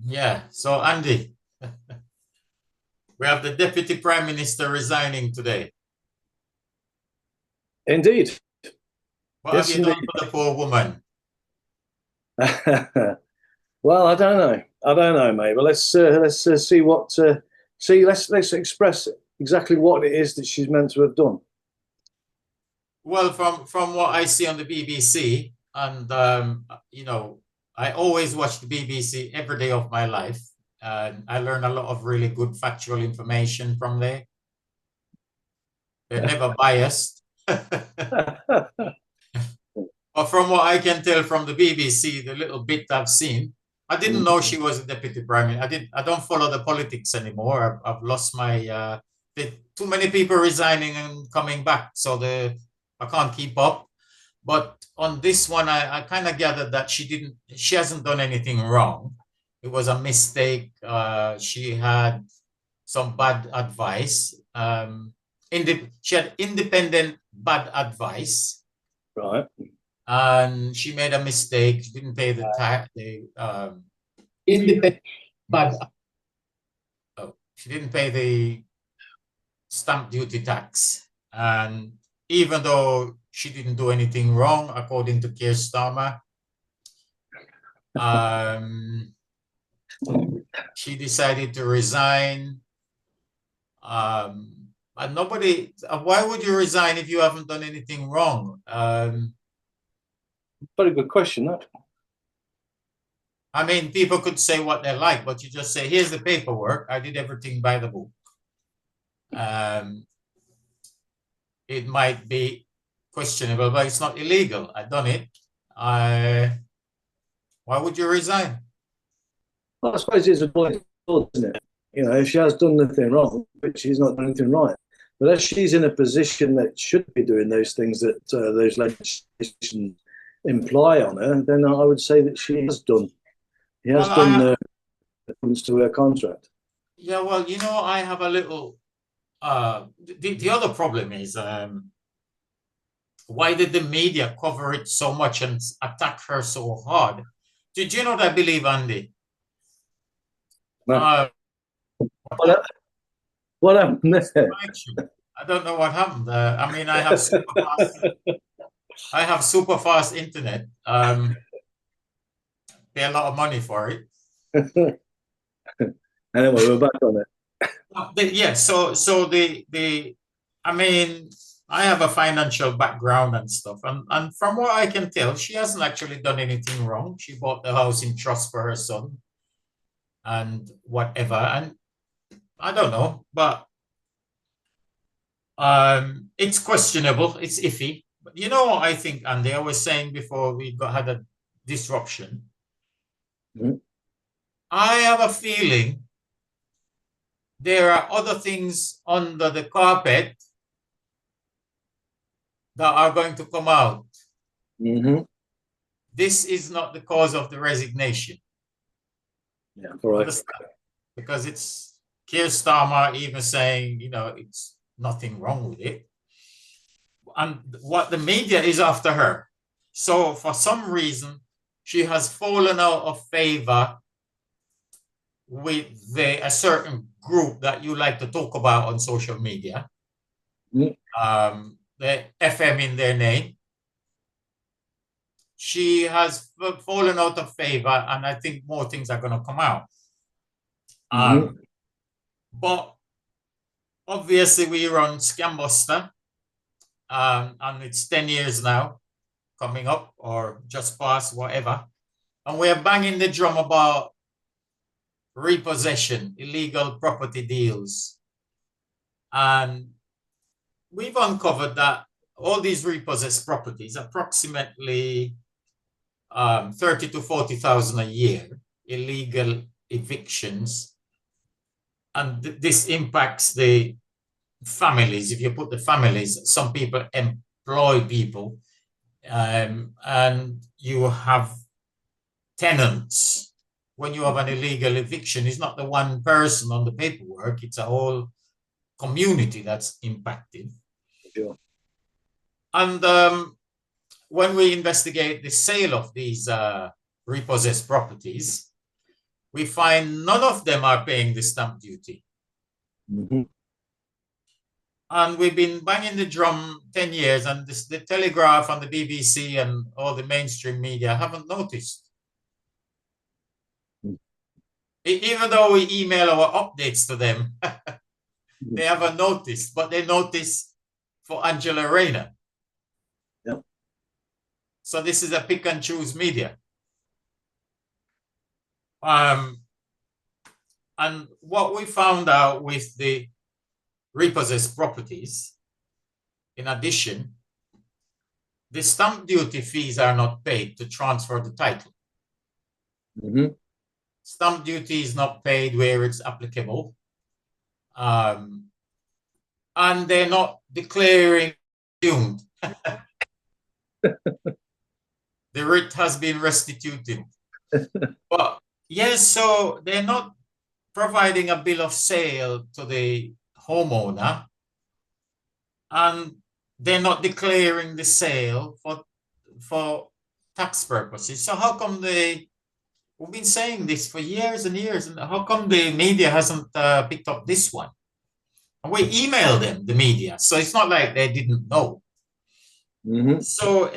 Yeah. So, Andy, we have the Deputy Prime Minister resigning today. Indeed. What have Yes, you done indeed. for the poor woman? Well, I don't know. I don't know, mate. But let's see what see. Let's express exactly what it is that she's meant to have done. Well, from what I see on the BBC, and I always watch the BBC every day of my life, and I learn a lot of really good factual information from there. They're never biased. But from what I can tell from the BBC, the little bit I've seen, I didn't know she was a deputy prime minister. I don't follow the politics anymore. I've lost my. Too many people resigning and coming back, so I can't keep up. But on this one, I kind of gathered that she hasn't done anything wrong. It was a mistake. She had some bad advice. She had independent bad advice, Right. and she made a mistake. She didn't pay the tax. Independent bad. Oh, she didn't pay the stamp duty tax, and even though she didn't do anything wrong, according to Keir Starmer, um, she decided to resign. And nobody. Why would you resign if you haven't done anything wrong? Very good question. That. I mean, people could say what they like, but you just say, here's the paperwork. I did everything by the book. It might be questionable, but it's not illegal. I've done it. Why would you resign? Well, I suppose it's a point, isn't it? You know, if she has done nothing wrong, but she's not done anything right. But if she's in a position that should be doing those things that those legislation imply on her, then I would say that she has done. He has Well, done according to her contract. yeah, well, I have a little. The other problem is, why did the media cover it so much and attack her so hard? Did you know what I believe, Andy? No. Uh, What happened there? I don't know what happened. I mean, I have super fast internet. Pay a lot of money for it. Anyway, we're back on it. Yeah. So I mean, I have a financial background and stuff, and from what I can tell, she hasn't actually done anything wrong. She bought the house in trust for her son and whatever, and I don't know, but it's questionable. It's iffy. But you know what I think, Andy? I was saying before we had a disruption. Mhm. I have a feeling there are other things under the carpet that are going to come out. Mm-hmm. This is not the cause of the resignation. Yeah, all right. Understand? Because it's Keir Starmer even saying, it's nothing wrong with it. And what the media is after her. So for some reason, she has fallen out of favor with a certain group that you like to talk about on social media. The FM in their name. She has fallen out of favor, and I think more things are going to come out. But obviously, we run Scambuster, and it's 10 years now coming up, or just past, whatever. And we're banging the drum about repossession, illegal property deals. And we've uncovered that all these repossessed properties, approximately 30 to 40,000 a year, illegal evictions. And this impacts the families. If you put the families, some people employ people, and you have tenants. When you have an illegal eviction, it's not the one person on the paperwork, it's a whole community that's impacted. Sure. And when we investigate the sale of these repossessed properties, we find none of them are paying the stamp duty. Mm-hmm. And we've been banging the drum 10 years, and the Telegraph and the BBC and all the mainstream media haven't noticed. Even though we email our updates to them, they haven't noticed, but they notice for Angela Rayner. Yep. So this is a pick and choose media. And what we found out with the repossessed properties, in addition, the stamp duty fees are not paid to transfer the title. Mm-hmm. Stamp duty is not paid where it's applicable. And they're not declaring doomed. The writ has been restituted. But yes, so they're not providing a bill of sale to the homeowner, and they're not declaring the sale for tax purposes. So how come we've been saying this for years and years, and how come the media hasn't picked up this one? And we emailed them, the media, so it's not like they didn't know. Mm-hmm. So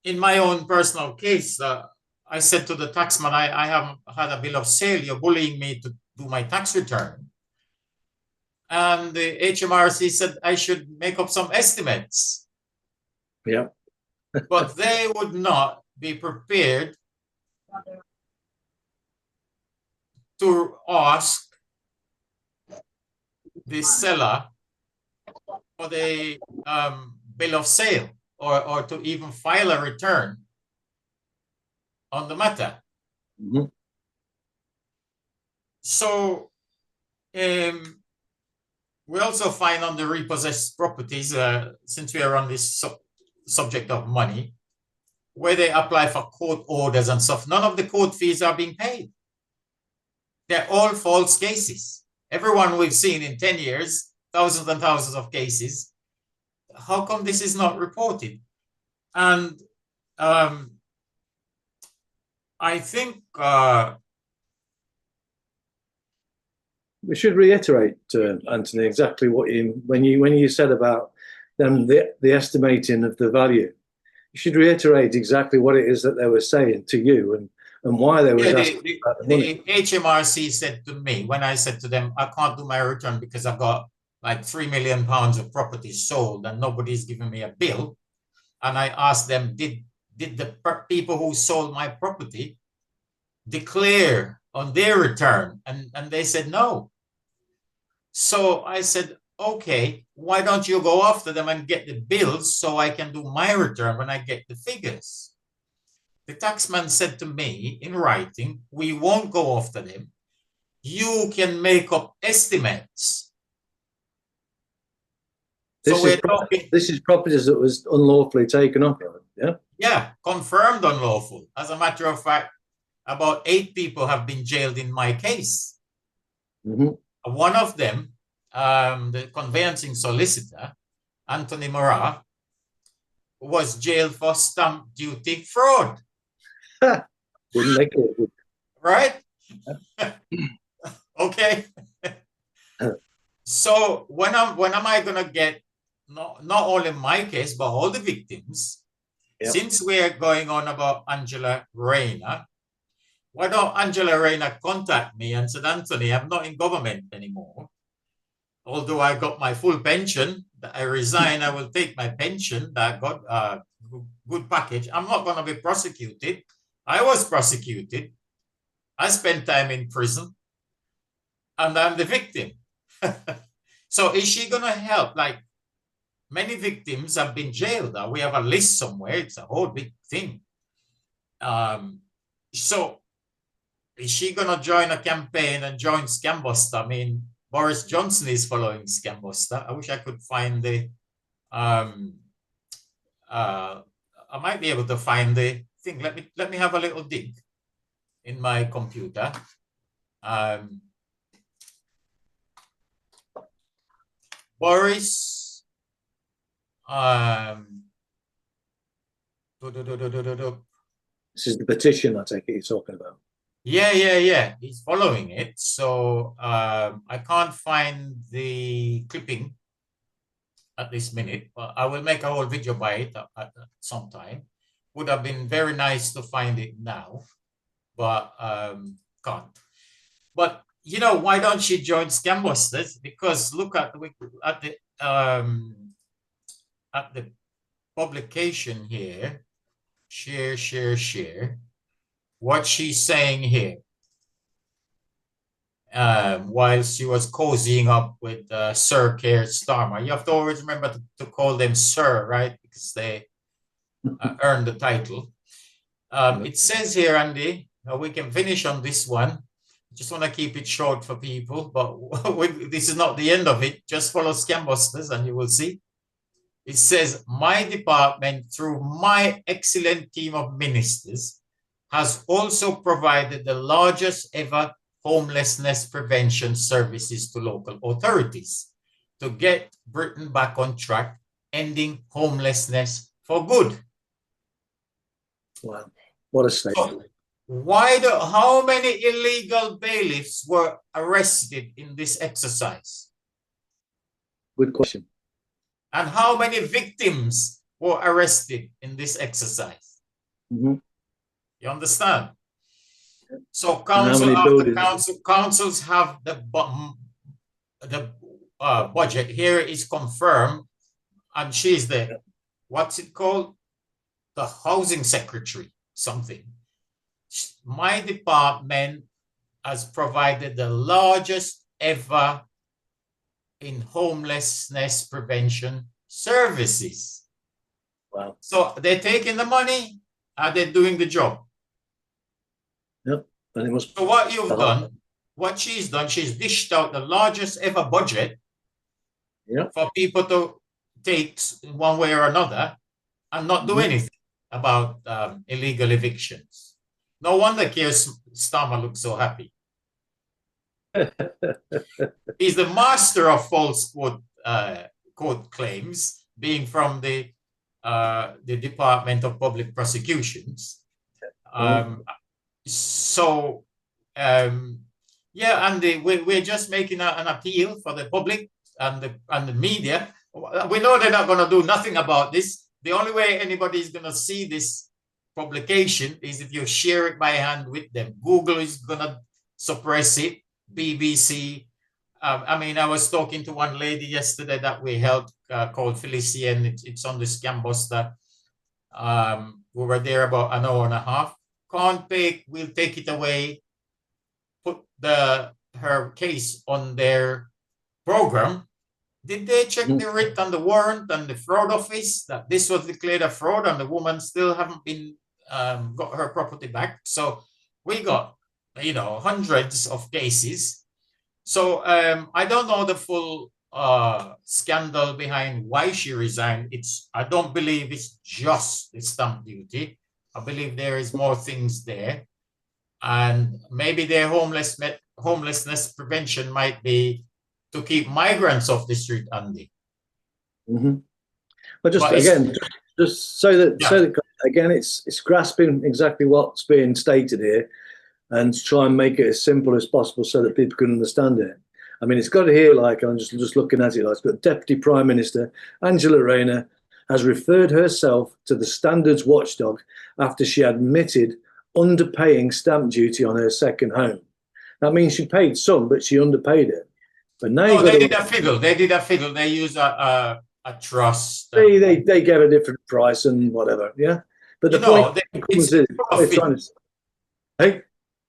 in my own personal case, I said to the taxman, I haven't had a bill of sale. You're bullying me to do my tax return. And the HMRC said I should make up some estimates. Yeah. But they would not be prepared to ask the seller for the bill of sale or to even file a return on the matter. Mm-hmm. So we also find on the repossessed properties, since we are on this subject of money, where they apply for court orders and stuff, none of the court fees are being paid. They're all false cases. Everyone we've seen in 10 years, thousands and thousands of cases. How come this is not reported? And I think we should reiterate, Anthony, exactly what when you said about them the estimating of the value. You should reiterate exactly what it is that they were saying to you and why they were asking about the money. The HMRC said to me, when I said to them, I can't do my return because I've got like £3 million of property sold and nobody's giving me a bill. And I asked them, did the people who sold my property declare on their return? And they said no. So I said, okay, why don't you go after them and get the bills so I can do my return when I get the figures? The taxman said to me in writing, we won't go after them. You can make up estimates. This is properties that was unlawfully taken off, yeah? Yeah, confirmed unlawful. As a matter of fact, about 8 people have been jailed in my case. Mm-hmm. One of them, the conveyancing solicitor, Anthony Morat, was jailed for stamp duty fraud. Wouldn't make it. Right? Okay. So when am I gonna get not only my case but all the victims? Yep. Since we're going on about Angela Rayner, why don't Angela Rayner contact me and said, Anthony, I'm not in government anymore. Although I got my full pension, I resign, I will take my pension that I got a good package. I'm not going to be prosecuted. I was prosecuted. I spent time in prison and I'm the victim. So is she going to help? Like many victims have been jailed. We have a list somewhere. It's a whole big thing. So is she going to join a campaign and join Scambuster? I mean, Boris Johnson is following Scambuster. I wish I could find the, I might be able to find the thing. Let me have a little dig in my computer. Boris, this is the petition, I take it you're talking about. Yeah. He's following it. So I can't find the clipping at this minute, but I will make a whole video by it at some time. Would have been very nice to find it now, but can't. But you know, why don't you join Scambusters? Because look at the publication here. Share. What she's saying here. While she was cozying up with Sir Keir Starmer. You have to always remember to call them Sir, right? Because they earned the title. It says here, Andy, we can finish on this one. Just want to keep it short for people, but this is not the end of it. Just follow Scambusters and you will see. It says, my department, through my excellent team of ministers, has also provided the largest ever homelessness prevention services to local authorities to get Britain back on track, ending homelessness for good. Wow, what a statement. So how many illegal bailiffs were arrested in this exercise? Good question. And how many victims were arrested in this exercise? Mm-hmm. You understand? So councils have the budget. Here is confirmed, and she's the, what's it called? The housing secretary, something. My department has provided the largest ever in homelessness prevention services. Wow. So they're taking the money, are they doing the job? Yep. And it must. So what you've done, what she's done, she's dished out the largest ever budget for people to take one way or another and not do anything about illegal evictions. No wonder Keir Starmer looks so happy. He's the master of false quote claims, being from the Department of Public Prosecutions. Yeah, and we're just making an appeal for the public and the media. We know they're not going to do nothing about this. The only way anybody is going to see this publication is if you share it by hand with them. Google is going to suppress it. BBC. I mean, I was talking to one lady yesterday that we helped called Felicia, and it's on the Scambuster. We were there about an hour and a half. Can't pay, we'll take it away, put her case on their program. Did they check the writ and the warrant and the fraud office that this was declared a fraud and the woman still haven't been got her property back? So we got, you know, hundreds of cases. So I don't know the full scandal behind why she resigned. I don't believe it's just the stamp duty. I believe there is more things there, and maybe their homelessness prevention might be to keep migrants off the street, Andy. But so that again, it's grasping exactly what's being stated here, and try and make it as simple as possible so that people can understand it. I mean, it's got here like, I'm just looking at it, like, it's got Deputy Prime Minister Angela Rayner has referred herself to the standards watchdog after she admitted underpaying stamp duty on her second home. That means she paid some, but she underpaid it. But now they did a fiddle. They did a fiddle. They used a trust. They gave a different price and whatever. Yeah, but the point is,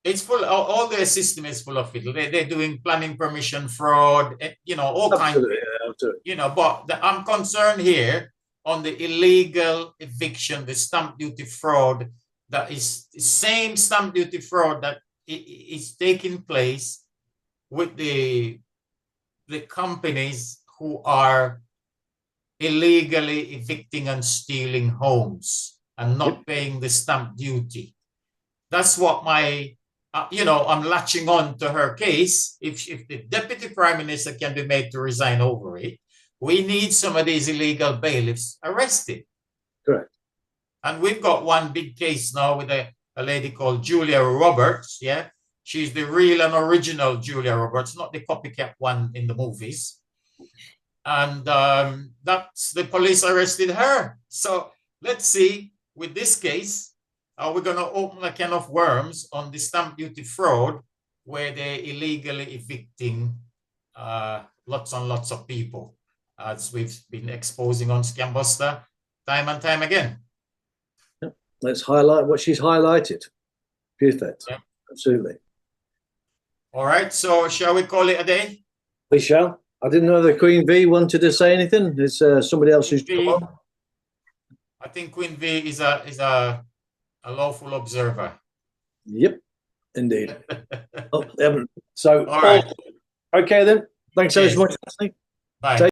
it's full. All their system is full of fiddle. They're doing planning permission fraud. You know, all kinds. You know, but I'm concerned here on the illegal eviction, the stamp duty fraud. That is the same stamp duty fraud that is taking place with the companies who are illegally evicting and stealing homes and not paying the stamp duty. That's what my, I'm latching on to her case. If the Deputy Prime Minister can be made to resign over it, we need some of these illegal bailiffs arrested. Correct. And we've got one big case now with a a lady called Julia Roberts. Yeah, she's the real and original Julia Roberts, not the copycat one in the movies. And that's the police arrested her. So let's see with this case, are we going to open a can of worms on the stamp duty fraud where they're illegally evicting lots and lots of people, as we've been exposing on Scambuster time and time again. Yep. Let's highlight what she's highlighted. Perfect. Yep. Absolutely. All right. So shall we call it a day? We shall. I didn't know the Queen V wanted to say anything. There's somebody else who's come on. I think Queen V is a lawful observer. Yep, indeed. So, all right. Okay then. Thanks so much for listening. Bye.